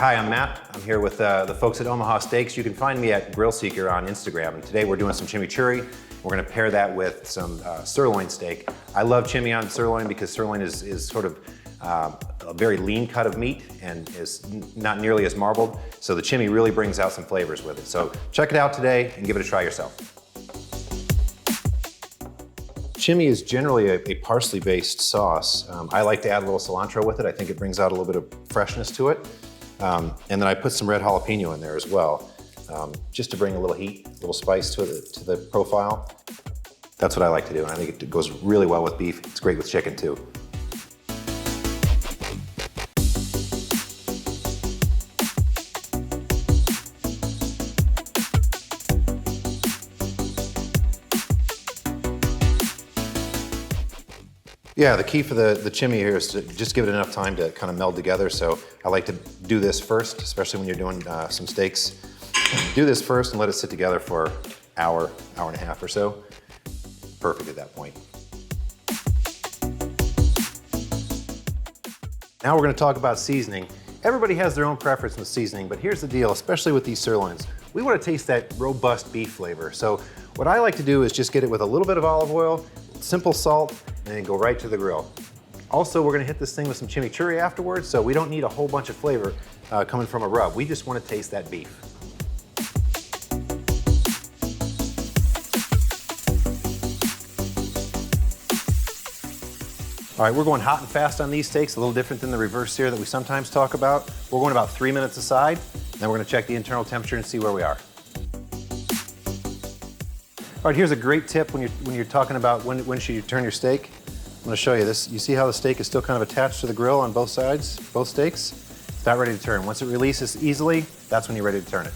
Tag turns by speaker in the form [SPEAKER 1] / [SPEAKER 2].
[SPEAKER 1] Hi, I'm Matt. I'm here with the folks at Omaha Steaks. You can find me at Grill Seeker on Instagram. And today we're doing some chimichurri. We're gonna pair that with some sirloin steak. I love chimi on sirloin because sirloin is sort of a very lean cut of meat and is not nearly as marbled. So the chimi really brings out some flavors with it. So check it out today and give it a try yourself. Chimi is generally a parsley-based sauce. I like to add a little cilantro with it. I think it brings out a little bit of freshness to it. And then I put some red jalapeno in there as well, just to bring a little heat, a little spice to the profile. That's what I like to do, and I think it goes really well with beef. It's great with chicken too. Yeah, the key for the chimi here is to just give it enough time to kind of meld together. So I like to do this first, especially when you're doing some steaks. Do this first and let it sit together for an hour, hour and a half or so. Perfect at that point. Now we're going to talk about seasoning. Everybody has their own preference with seasoning, but here's the deal, especially with these sirloins. We want to taste that robust beef flavor. So what I like to do is just get it with a little bit of olive oil, simple salt, and then go right to the grill. Also, we're gonna hit this thing with some chimichurri afterwards, so we don't need a whole bunch of flavor coming from a rub. We just wanna taste that beef. All right, we're going hot and fast on these steaks, a little different than the reverse sear that we sometimes talk about. We're going about 3 minutes aside, then we're gonna check the internal temperature and see where we are. All right, here's a great tip when you're talking about when should you turn your steak. I'm gonna show you this. You see how the steak is still kind of attached to the grill on both sides, both steaks? It's about ready to turn. Once it releases easily, that's when you're ready to turn it.